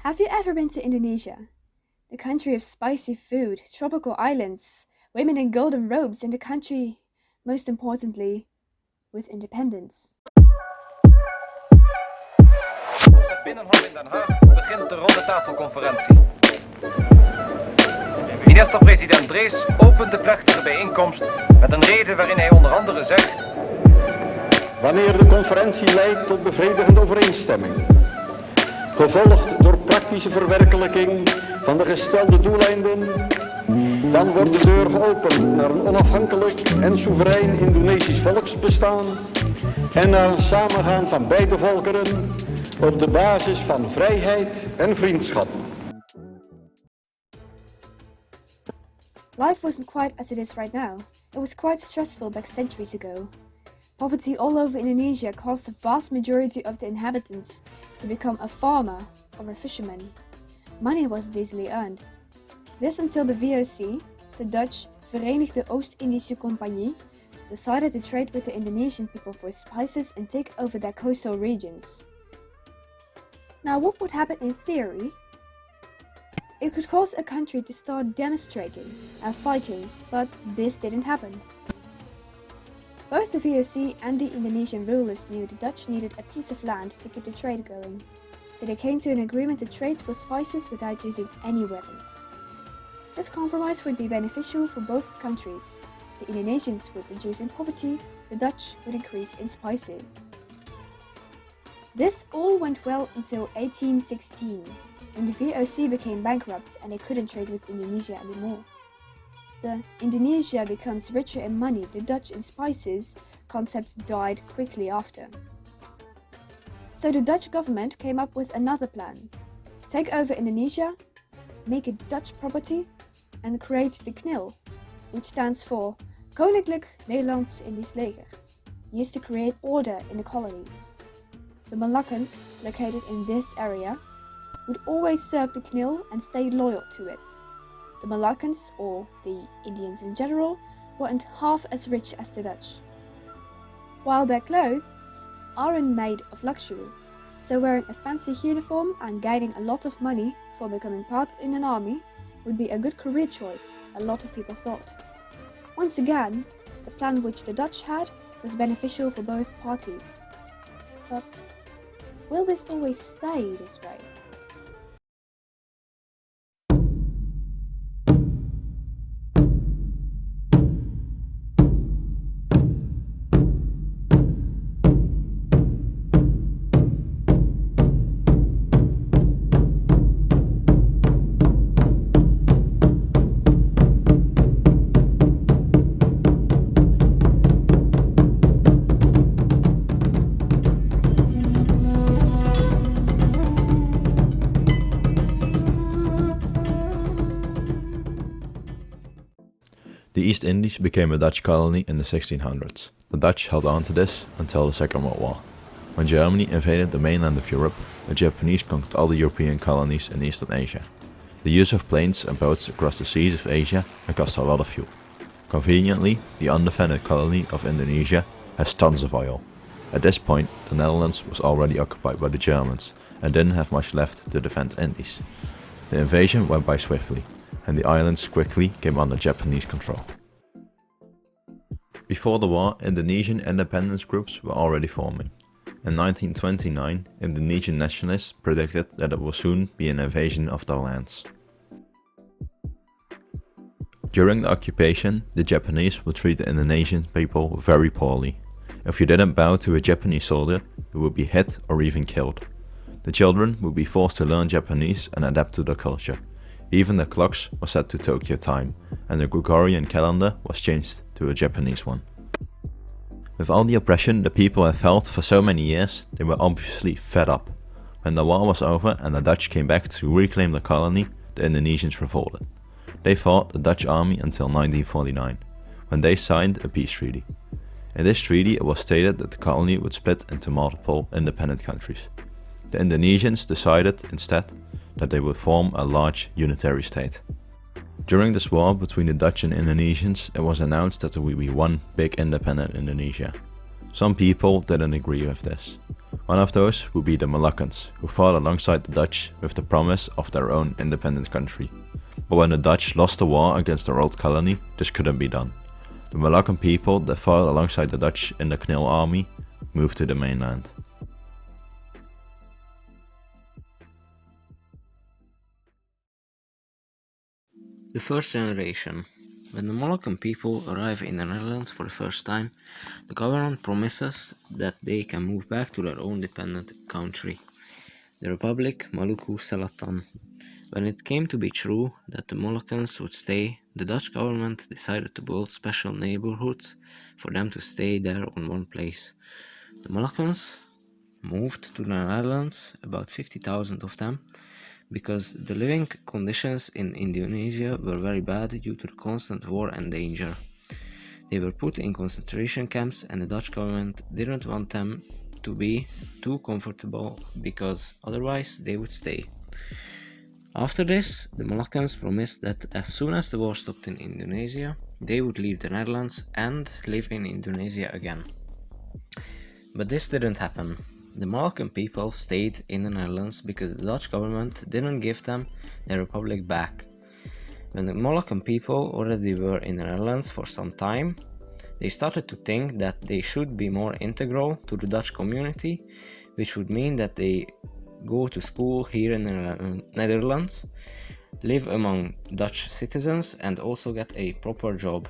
Have you ever been to Indonesia? The country of spicy food, tropical islands, women in golden robes, and the country, most importantly, with independence. Het Binnenhof in Den Haag begint de ronde tafelconferentie. Minister-president Drees opent de plechtige bijeenkomst met een reden waarin hij onder andere zegt: wanneer de conferentie leidt tot bevredigende overeenstemming, gevolgd door praktische verwerkelijking van de gestelde doeleinden, dan wordt de deur geopend naar een onafhankelijk en soeverein Indonesisch volksbestaan en naar een samengaan van beide volkeren op de basis van vrijheid en vriendschap. Life wasn't quite as it is right now. It was quite stressful back centuries ago. Poverty all over Indonesia caused the vast majority of the inhabitants to become a farmer or a fisherman. Money wasn't easily earned. This until the VOC, the Dutch Verenigde Oost-Indische Compagnie, decided to trade with the Indonesian people for spices and take over their coastal regions. Now, what would happen in theory? It could cause a country to start demonstrating and fighting, but this didn't happen. Both the VOC and the Indonesian rulers knew the Dutch needed a piece of land to keep the trade going, so they came to an agreement to trade for spices without using any weapons. This compromise would be beneficial for both countries. The Indonesians would reduce in poverty, the Dutch would increase in spices. This all went well until 1816, when the VOC became bankrupt and they couldn't trade with Indonesia anymore. The Indonesia becomes richer in money, the Dutch in spices concept died quickly after. So the Dutch government came up with another plan. Take over Indonesia, make it Dutch property, and create the KNIL, which stands for Koninklijk Nederlands Indisch Leger, used to create order in the colonies. The Moluccans, located in this area, would always serve the KNIL and stay loyal to it. The Moluccans, or the Indians in general, weren't half as rich as the Dutch. While their clothes aren't made of luxury, so wearing a fancy uniform and gaining a lot of money for becoming part in an army would be a good career choice, a lot of people thought. Once again, the plan which the Dutch had was beneficial for both parties. But will this always stay this way? The East Indies became a Dutch colony in the 1600s. The Dutch held on to this until the Second World War. When Germany invaded the mainland of Europe, the Japanese conquered all the European colonies in Eastern Asia. The use of planes and boats across the seas of Asia may cost a lot of fuel. Conveniently, the undefended colony of Indonesia has tons of oil. At this point, the Netherlands was already occupied by the Germans and didn't have much left to defend the Indies. The invasion went by swiftly, and the islands quickly came under Japanese control. Before the war, Indonesian independence groups were already forming. In 1929, Indonesian nationalists predicted that it will soon be an invasion of their lands. During the occupation, the Japanese would treat the Indonesian people very poorly. If you didn't bow to a Japanese soldier, you would be hit or even killed. The children would be forced to learn Japanese and adapt to their culture. Even the clocks were set to Tokyo time, and the Gregorian calendar was changed to a Japanese one. With all the oppression the people had felt for so many years, they were obviously fed up. When the war was over and the Dutch came back to reclaim the colony, the Indonesians revolted. They fought the Dutch army until 1949, when they signed a peace treaty. In this treaty it was stated that the colony would split into multiple independent countries. The Indonesians decided instead that they would form a large unitary state. During this war between the Dutch and Indonesians, it was announced that there would be one big independent Indonesia. Some people didn't agree with this. One of those would be the Moluccans, who fought alongside the Dutch with the promise of their own independent country. But when the Dutch lost the war against their old colony, this couldn't be done. The Molukkan people that fought alongside the Dutch in the Knil army moved to the mainland. The first generation. When the Molokkan people arrive in the Netherlands for the first time, the government promises that they can move back to their own independent country, the Republic Maluku Selatan. When it came to be true that the Moluccans would stay, the Dutch government decided to build special neighborhoods for them to stay there on one place. The Moluccans moved to the Netherlands, about 50,000 of them, because the living conditions in Indonesia were very bad due to the constant war and danger. They were put in concentration camps and the Dutch government didn't want them to be too comfortable because otherwise they would stay. After this, the Moluccans promised that as soon as the war stopped in Indonesia, they would leave the Netherlands and live in Indonesia again. But this didn't happen. The Molokkan people stayed in the Netherlands because the Dutch government didn't give them their republic back. When the Molokkan people already were in the Netherlands for some time, they started to think that they should be more integral to the Dutch community, which would mean that they go to school here in the Netherlands, live among Dutch citizens and also get a proper job.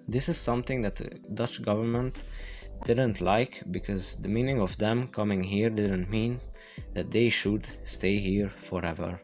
This is something that the Dutch government didn't like because the meaning of them coming here didn't mean that they should stay here forever.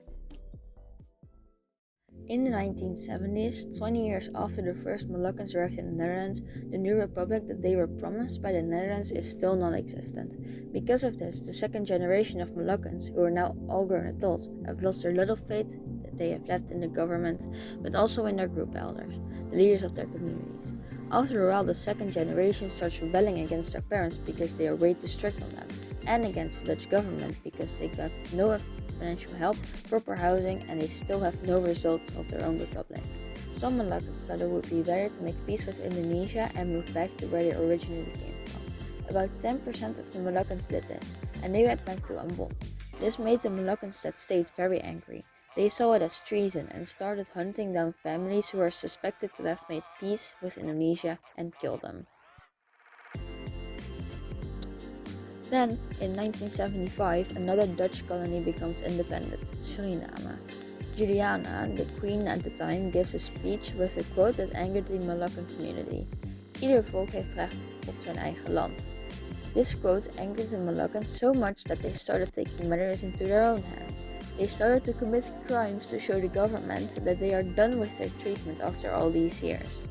In the 1970s, 20 years after the first Moluccans arrived in the Netherlands, the new republic that they were promised by the Netherlands is still non-existent. Because of this, the second generation of Moluccans, who are now all grown adults, have lost their little faith that they have left in the government, but also in their group elders, the leaders of their communities. After a while, the second generation starts rebelling against their parents because they are way too strict on them, and against the Dutch government because they got no financial help, proper housing, and they still have no results of their own republic. Some Moluccans thought it would be better to make peace with Indonesia and move back to where they originally came from. About 10% of the Moluccans did this, and they went back to Ambon. This made the Moluccans that stayed very angry. They saw it as treason and started hunting down families who are suspected to have made peace with Indonesia and killed them. Then, in 1975, another Dutch colony becomes independent, Suriname. Juliana, the queen at the time, gives a speech with a quote that angered the Molukkan community. Ieder volk heeft recht op zijn eigen land. This quote angered the Moluccans so much that they started taking matters into their own hands. They started to commit crimes to show the government that they are done with their treatment after all these years.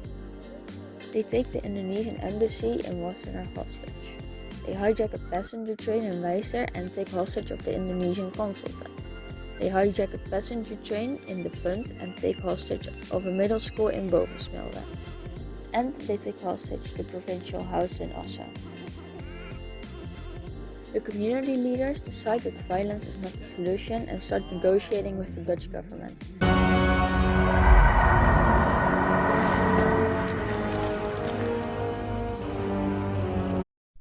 They take the Indonesian embassy in Wassenaar hostage. They hijack a passenger train in Wijster and take hostage of the Indonesian consulate. They hijack a passenger train in the Punt and take hostage of a middle school in Bovensmilde. And they take hostage the provincial house in Assen. The community leaders decide that violence is not the solution and start negotiating with the Dutch government.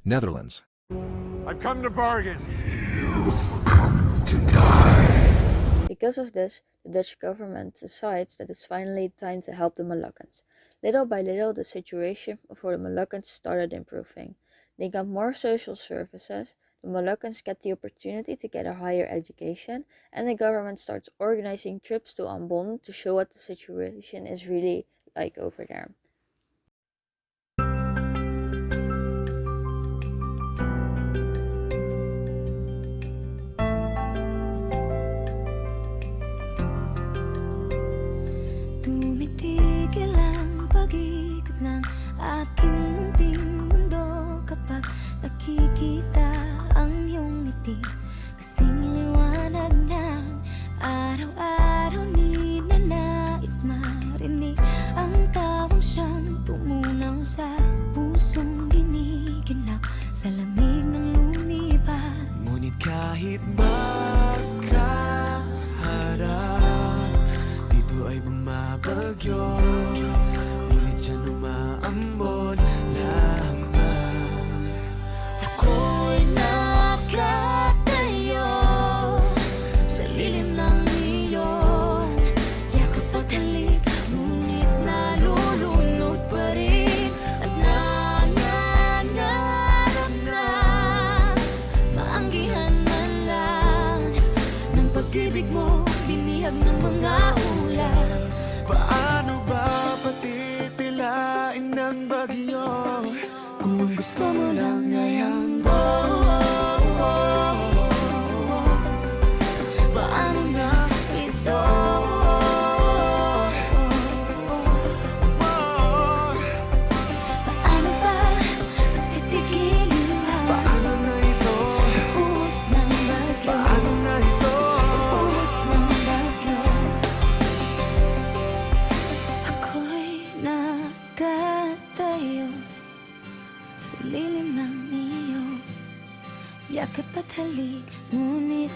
Netherlands. I've come to bargain. Because of this, the Dutch government decides that it's finally time to help the Moluccans. Little by little, the situation for the Moluccans started improving. They got more social services, the Moluccans get the opportunity to get a higher education, and the government starts organizing trips to Ambon to show what the situation is really like over there. Tumitigil ang pag-ikot ng aking munting mundo kapag nakikita ang iyong ngiti. Kasing liwanag ng araw-araw, ni na nais marinig ang tawang siyang pahayag ng mga ulan. Paano ba patitilain ng bagyo kung ang gusto mo lang ay hambo? Paano na ito? Paano ba patitigilin lang? Paano na ito? Buhos ng bagyo. Paano na ito? Buhos ng bagyo. Ako'y nakatayo sa lilim ng iyong yakap at halik, ngunit